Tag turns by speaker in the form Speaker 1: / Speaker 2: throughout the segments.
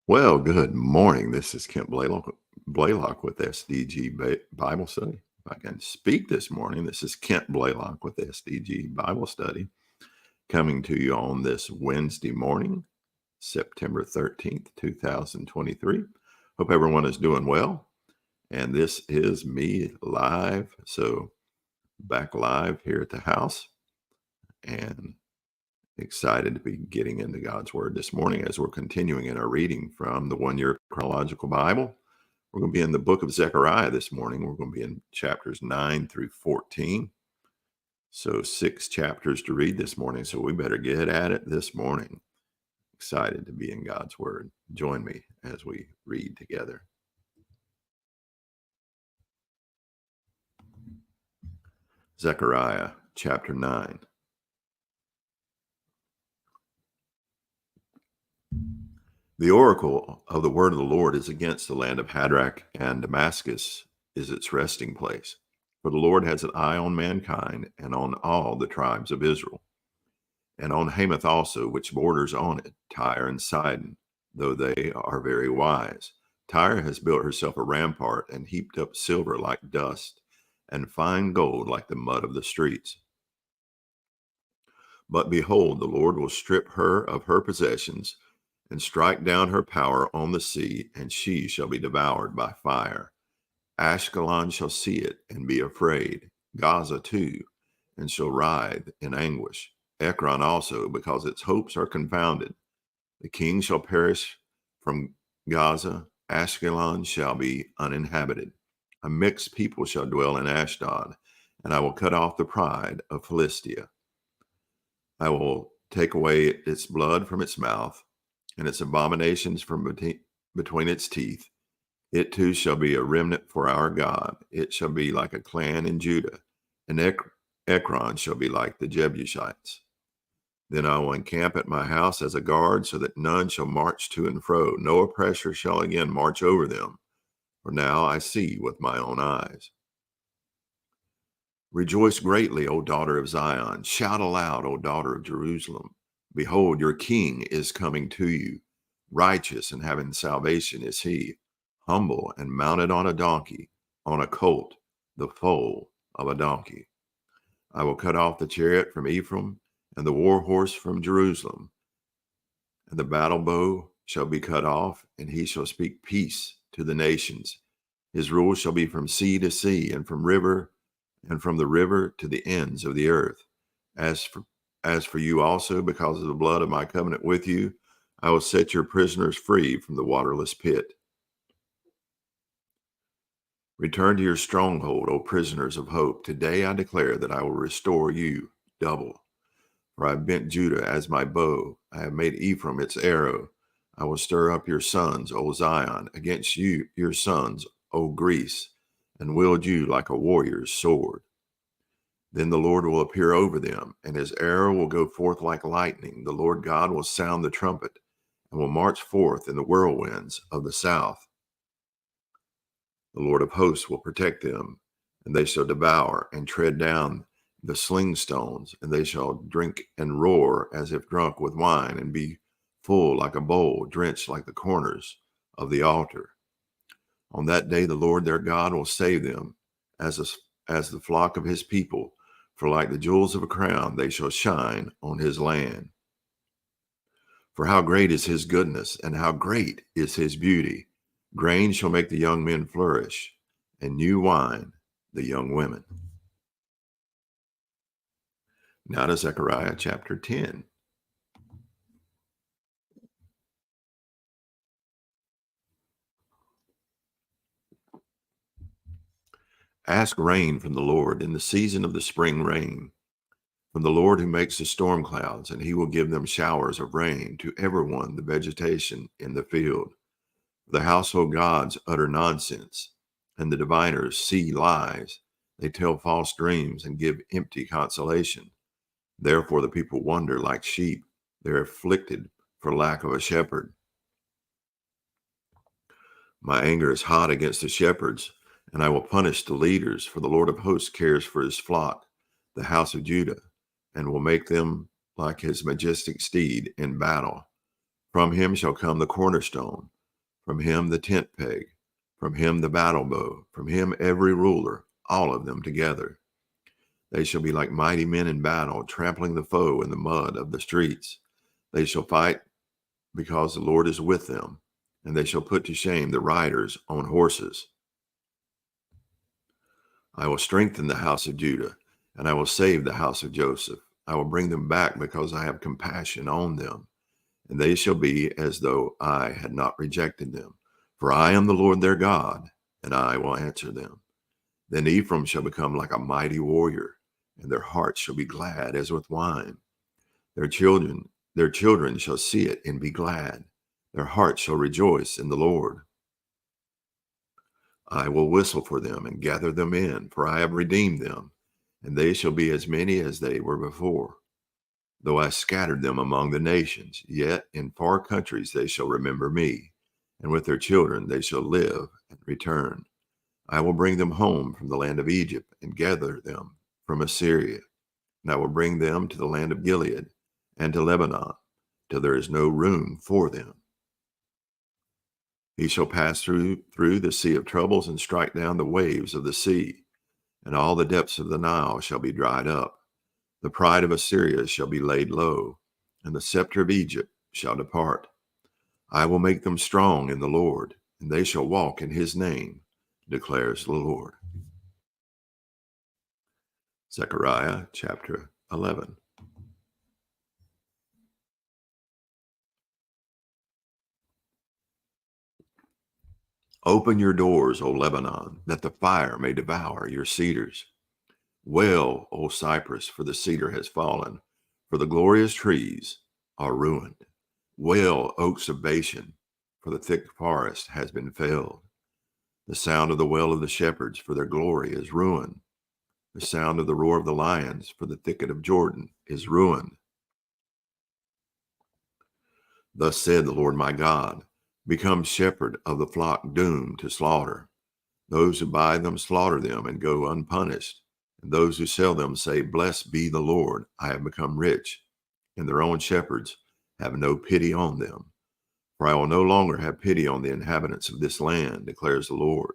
Speaker 1: Well, good morning. This is Kent Blaylock with SDG Bible Study. If I can speak this morning, this is Kent Blaylock with SDG Bible Study coming to you on this Wednesday morning, September 13th, 2023. Hope everyone is doing well. And this is me live. So back live here at the house and excited to be getting into God's Word this morning as we're continuing in our reading from the One Year Chronological Bible. We're going to be in the book of Zechariah this morning. We're going to be in chapters 9 through 14. So 6 chapters to read this morning. So we better get at it this morning. Excited to be in God's Word. Join me as we read together. Zechariah chapter 9. The oracle of the word of the Lord is against the land of Hadrach, and Damascus is its resting place. For the Lord has an eye on mankind and on all the tribes of Israel, and on Hamath also, which borders on it, Tyre and Sidon, though they are very wise. Tyre has built herself a rampart and heaped up silver like dust, and fine gold like the mud of the streets. But behold, the Lord will strip her of her possessions and strike down her power on the sea, and she shall be devoured by fire. Ashkelon shall see it and be afraid, Gaza too, and shall writhe in anguish. Ekron also, because its hopes are confounded. The king shall perish from Gaza, Ashkelon shall be uninhabited. A mixed people shall dwell in Ashdod, and I will cut off the pride of Philistia. I will take away its blood from its mouth, and its abominations from between its teeth. It too shall be a remnant for our God. It shall be like a clan in Judah, and Ekron shall be like the Jebusites. Then I will encamp at my house as a guard, so that none shall march to and fro. No oppressor shall again march over them, for now I see with my own eyes. Rejoice greatly, O daughter of Zion. Shout aloud, O daughter of Jerusalem. Behold, your king is coming to you. Righteous and having salvation is he, humble and mounted on a donkey, on a colt, the foal of a donkey. I will cut off the chariot from Ephraim and the war horse from Jerusalem. And the battle bow shall be cut off, and he shall speak peace to the nations. His rule shall be from sea to sea, and from the river to the ends of the earth. As for you also, because of the blood of my covenant with you, I will set your prisoners free from the waterless pit. Return to your stronghold, O prisoners of hope. Today I declare that I will restore you double. For I have bent Judah as my bow. I have made Ephraim its arrow. I will stir up your sons, O Zion, against you, your sons, O Greece, and wield you like a warrior's sword. Then the Lord will appear over them, and his arrow will go forth like lightning. The Lord God will sound the trumpet, and will march forth in the whirlwinds of the south. The Lord of hosts will protect them, and they shall devour and tread down the sling stones, and they shall drink and roar as if drunk with wine, and be full like a bowl, drenched like the corners of the altar. On that day the Lord their God will save them as the flock of his people, for like the jewels of a crown they shall shine on his land. For how great is his goodness, and how great is his beauty! Grain shall make the young men flourish, and new wine the young women. Now to Zechariah chapter 10. Ask rain from the Lord in the season of the spring rain, from the Lord who makes the storm clouds, and he will give them showers of rain to everyone, the vegetation in the field. The household gods utter nonsense, and the diviners see lies. They tell false dreams and give empty consolation. Therefore the people wander like sheep. They're afflicted for lack of a shepherd. My anger is hot against the shepherds, and I will punish the leaders, for the Lord of hosts cares for his flock, the house of Judah, and will make them like his majestic steed in battle. From him shall come the cornerstone, from him the tent peg, from him the battle bow, from him every ruler, all of them together. They shall be like mighty men in battle, trampling the foe in the mud of the streets. They shall fight because the Lord is with them, and they shall put to shame the riders on horses. I will strengthen the house of Judah, and I will save the house of Joseph. I will bring them back because I have compassion on them, and they shall be as though I had not rejected them. For I am the Lord their God, and I will answer them. Then Ephraim shall become like a mighty warrior, and their hearts shall be glad as with wine. Their children shall see it and be glad. Their hearts shall rejoice in the Lord. I will whistle for them and gather them in, for I have redeemed them, and they shall be as many as they were before. Though I scattered them among the nations, yet in far countries they shall remember me, and with their children they shall live and return. I will bring them home from the land of Egypt and gather them from Assyria, and I will bring them to the land of Gilead and to Lebanon, till there is no room for them. He shall pass through the sea of troubles and strike down the waves of the sea, and all the depths of the Nile shall be dried up. The pride of Assyria shall be laid low, and the scepter of Egypt shall depart. I will make them strong in the Lord, and they shall walk in his name, declares the Lord. Zechariah chapter 11. Open your doors, O Lebanon, that the fire may devour your cedars. Wail, O cypress, for the cedar has fallen, for the glorious trees are ruined. Wail, oaks of Bashan, for the thick forest has been felled. The sound of the wail of the shepherds, for their glory is ruined. The sound of the roar of the lions, for the thicket of Jordan is ruined. Thus said the Lord my God, become shepherd of the flock doomed to slaughter. Those who buy them slaughter them and go unpunished. And those who sell them say, blessed be the Lord, I have become rich. And their own shepherds have no pity on them. For I will no longer have pity on the inhabitants of this land, declares the Lord.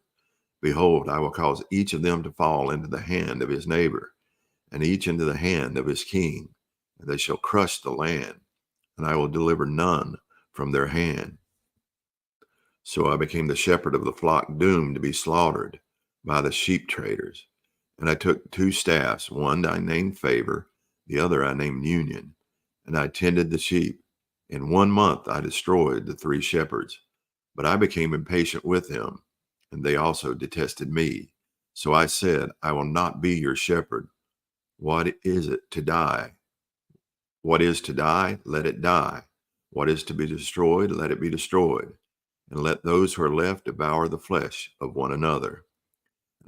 Speaker 1: Behold, I will cause each of them to fall into the hand of his neighbor, and each into the hand of his king, and they shall crush the land, and I will deliver none from their hand. So I became the shepherd of the flock doomed to be slaughtered by the sheep traders. And I took two staffs, one I named Favor, the other I named Union, and I tended the sheep. In 1 month I destroyed the 3 shepherds, but I became impatient with them, and they also detested me. So I said, I will not be your shepherd. What is it to die? What is to die? Let it die. What is to be destroyed? Let it be destroyed. And let those who are left devour the flesh of one another.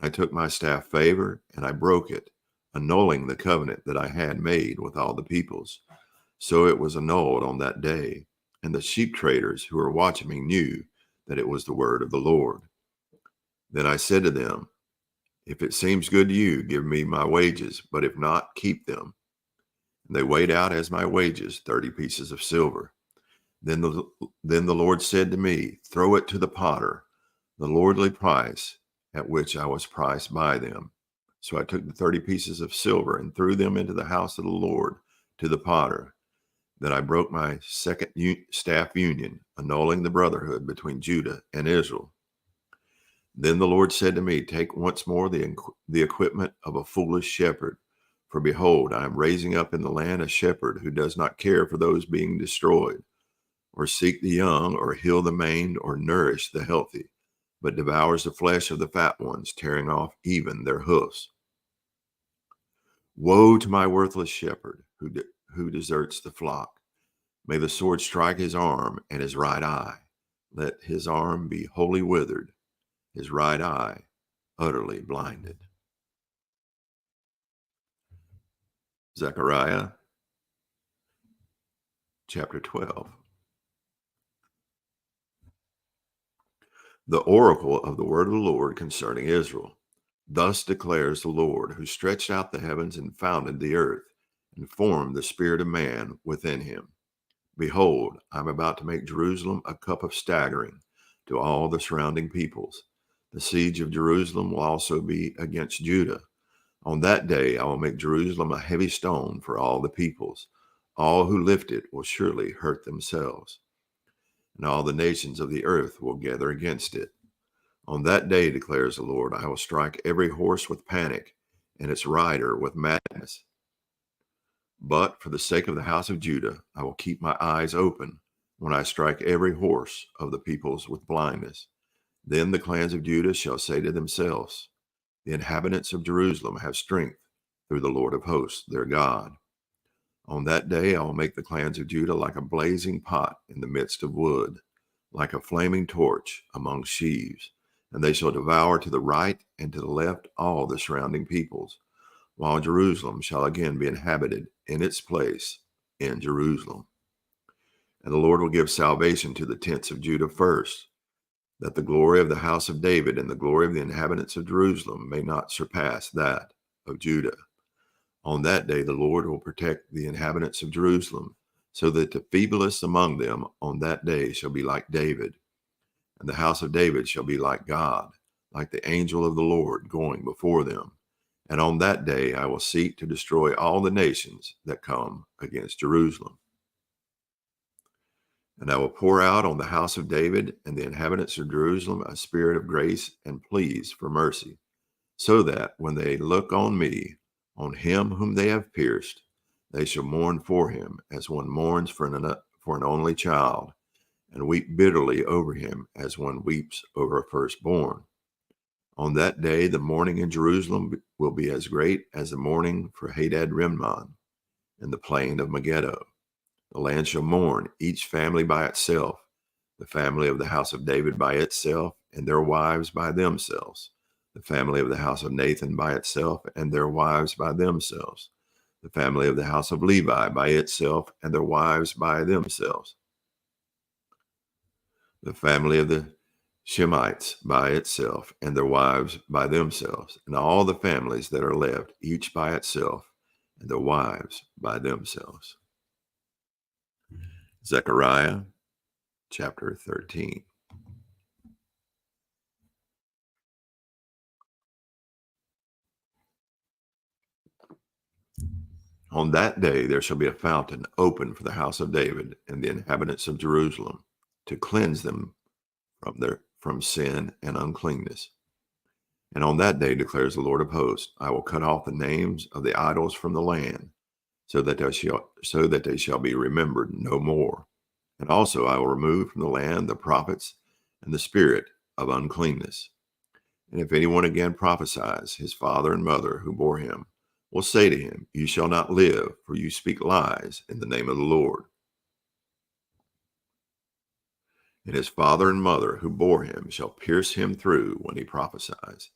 Speaker 1: I took my staff Favor, and I broke it, annulling the covenant that I had made with all the peoples. So it was annulled on that day, and the sheep traders who were watching me knew that it was the word of the Lord. Then I said to them, if it seems good to you, give me my wages, but if not, keep them. And they weighed out as my wages 30 pieces of silver. Then the Lord said to me, throw it to the potter, the lordly price at which I was priced by them. So I took the 30 pieces of silver and threw them into the house of the Lord to the potter. Then I broke my second staff union, annulling the brotherhood between Judah and Israel. Then the Lord said to me, take once more the equipment of a foolish shepherd. For behold, I am raising up in the land a shepherd who does not care for those being destroyed, or seek the young, or heal the maimed, or nourish the healthy, but devours the flesh of the fat ones, tearing off even their hoofs. Woe to my worthless shepherd who deserts the flock. May the sword strike his arm and his right eye. Let his arm be wholly withered, his right eye utterly blinded. Zechariah chapter 12. The oracle of the word of the Lord concerning Israel. Thus declares the Lord, who stretched out the heavens and founded the earth, and formed the spirit of man within him. Behold, I am about to make Jerusalem a cup of staggering, to all the surrounding peoples. The siege of Jerusalem will also be against Judah. On that day I will make Jerusalem a heavy stone for all the peoples. All who lift it will surely hurt themselves, and all the nations of the earth will gather against it. On that day, declares the Lord, I will strike every horse with panic and its rider with madness. But for the sake of the house of Judah, I will keep my eyes open when I strike every horse of the peoples with blindness. Then the clans of Judah shall say to themselves, the inhabitants of Jerusalem have strength through the Lord of hosts, their God. On that day I will make the clans of Judah like a blazing pot in the midst of wood, like a flaming torch among sheaves, and they shall devour to the right and to the left all the surrounding peoples, while Jerusalem shall again be inhabited in its place in Jerusalem. And the Lord will give salvation to the tents of Judah first, that the glory of the house of David and the glory of the inhabitants of Jerusalem may not surpass that of Judah. On that day the Lord will protect the inhabitants of Jerusalem, so that the feeblest among them on that day shall be like David, and the house of David shall be like God, like the angel of the Lord going before them. And on that day I will seek to destroy all the nations that come against Jerusalem. And I will pour out on the house of David and the inhabitants of Jerusalem a spirit of grace and pleas for mercy, so that when they look on me, on him whom they have pierced, they shall mourn for him as one mourns for an only child, and weep bitterly over him as one weeps over a firstborn. On that day the mourning in Jerusalem will be as great as the mourning for Hadad-Rimmon in the plain of Megiddo. The land shall mourn, each family by itself, the family of the house of David by itself, and their wives by themselves, the family of the house of Nathan by itself, and their wives by themselves, the family of the house of Levi by itself, and their wives by themselves, the family of the Shemites by itself, and their wives by themselves, and all the families that are left, each by itself, and their wives by themselves. Zechariah chapter 13. On that day there shall be a fountain open for the house of David and the inhabitants of Jerusalem, to cleanse them from sin and uncleanness. And on that day, declares the Lord of hosts, I will cut off the names of the idols from the land, so that they shall be remembered no more. And also I will remove from the land the prophets and the spirit of uncleanness. And if anyone again prophesies, his father and mother who bore him will say to him, you shall not live, for you speak lies in the name of the Lord. And his father and mother who bore him shall pierce him through when he prophesies.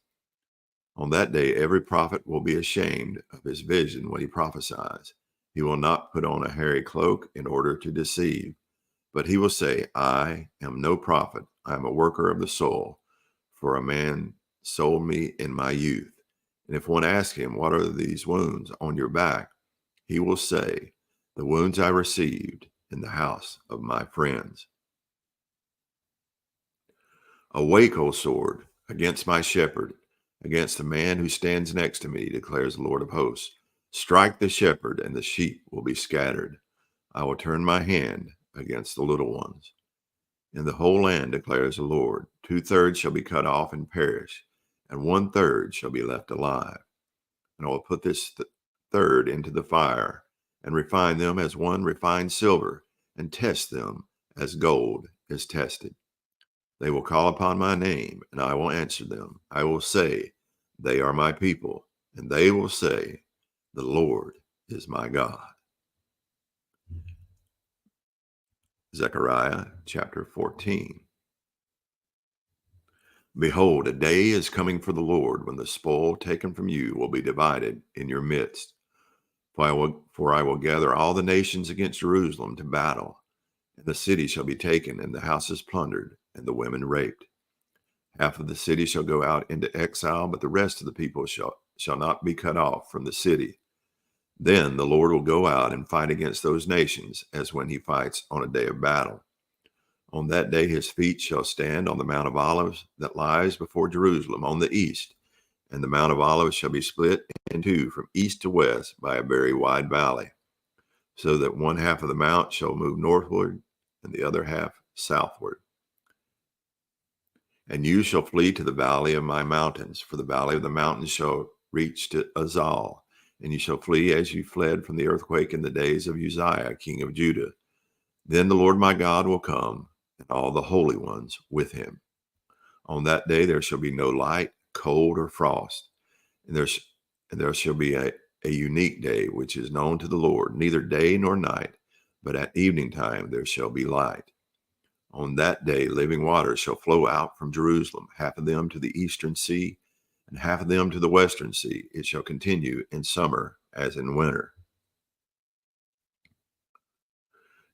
Speaker 1: On that day every prophet will be ashamed of his vision when he prophesies. He will not put on a hairy cloak in order to deceive, but he will say, I am no prophet, I am a worker of the soul, for a man sold me in my youth. And if one asks him, what are these wounds on your back? He will say, the wounds I received in the house of my friends. Awake, O sword, against my shepherd, against the man who stands next to me, declares the Lord of hosts. Strike the shepherd, and the sheep will be scattered. I will turn my hand against the little ones. In the whole land, declares the Lord, 2/3 shall be cut off and perish, and 1/3 shall be left alive. And I will put this third into the fire, and refine them as one refines silver, and test them as gold is tested. They will call upon my name, and I will answer them. I will say, they are my people, and they will say, the Lord is my God. Zechariah chapter 14. Behold, a day is coming for the Lord when the spoil taken from you will be divided in your midst. For I will gather all the nations against Jerusalem to battle, and the city shall be taken, and the houses plundered, and the women raped. Half of the city shall go out into exile, but the rest of the people shall not be cut off from the city. Then the Lord will go out and fight against those nations as when he fights on a day of battle. On that day his feet shall stand on the Mount of Olives that lies before Jerusalem on the east, and the Mount of Olives shall be split in two from east to west by a very wide valley, so that one half of the mount shall move northward and the other half southward. And you shall flee to the valley of my mountains, for the valley of the mountains shall reach to Azal, and you shall flee as you fled from the earthquake in the days of Uzziah, king of Judah. Then the Lord my God will come, and all the holy ones with him. On that day there shall be no light, cold, or frost, and there shall be a unique day which is known to the Lord, neither day nor night, but at evening time there shall be light. On that day living waters shall flow out from Jerusalem, half of them to the eastern sea, and half of them to the western sea. It shall continue in summer as in winter.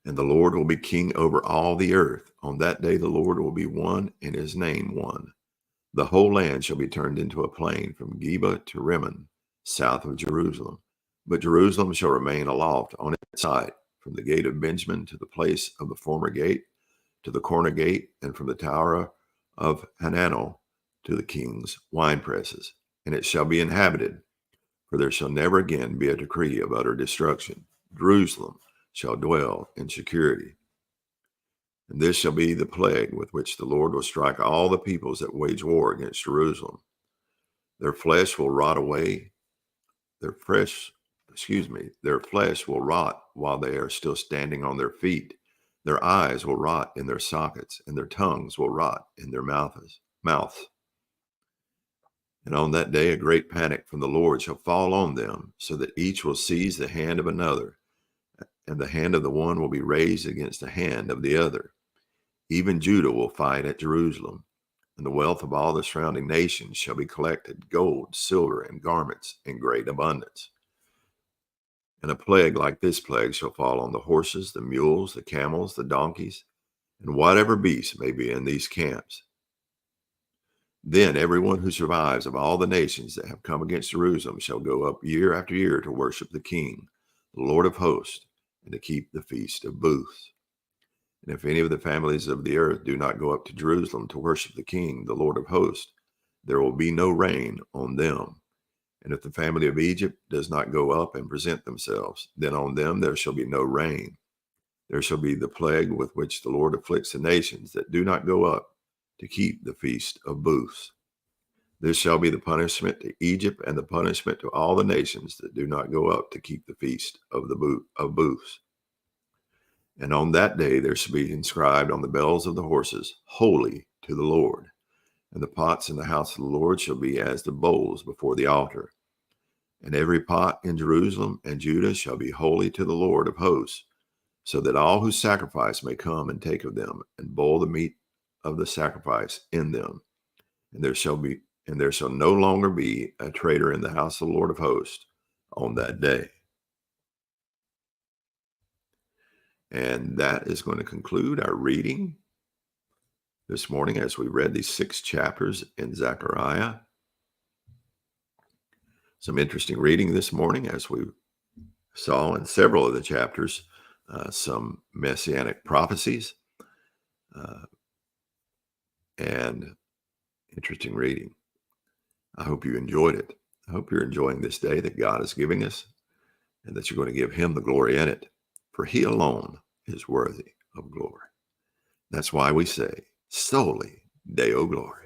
Speaker 1: And the Lord will be king over all the earth. On that day the Lord will be one, and his name one. The whole land shall be turned into a plain from Geba to Rimmon, south of Jerusalem. But Jerusalem shall remain aloft on its side, from the gate of Benjamin to the place of the former gate, to the corner gate, and from the tower of Hananel to the king's wine presses. And it shall be inhabited, for there shall never again be a decree of utter destruction. Jerusalem shall dwell in security. And this shall be the plague with which the Lord will strike all the peoples that wage war against Jerusalem. Their flesh will rot away. Their flesh will rot while they are still standing on their feet. Their eyes will rot in their sockets, and their tongues will rot in their mouths. And on that day a great panic from the Lord shall fall on them, so that each will seize the hand of another, and the hand of the one will be raised against the hand of the other. Even Judah will fight at Jerusalem, and the wealth of all the surrounding nations shall be collected, gold, silver, and garments in great abundance. And a plague like this plague shall fall on the horses, the mules, the camels, the donkeys, and whatever beast may be in these camps. Then everyone who survives of all the nations that have come against Jerusalem shall go up year after year to worship the King, the Lord of hosts, and to keep the feast of booths. And if any of the families of the earth do not go up to Jerusalem to worship the King, the Lord of hosts, there will be no rain on them. And if the family of Egypt does not go up and present themselves, then on them there shall be no rain. There shall be the plague with which the Lord afflicts the nations that do not go up to keep the feast of booths. This shall be the punishment to Egypt and the punishment to all the nations that do not go up to keep the feast of booths. And on that day there shall be inscribed on the bells of the horses, Holy to the Lord. And the pots in the house of the Lord shall be as the bowls before the altar. And every pot in Jerusalem and Judah shall be holy to the Lord of hosts, so that all who sacrifice may come and take of them, and boil the meat of the sacrifice in them. And there shall no longer be a traitor in the house of the Lord of hosts on that day. And that is going to conclude our reading this morning as we read these 6 chapters in Zechariah. Some interesting reading this morning as we saw in several of the chapters some messianic prophecies and interesting reading. I hope you enjoyed it. I hope you're enjoying this day that God is giving us and that you're going to give him the glory in it, for he alone is worthy of glory. That's why we say, Soli Deo Gloria.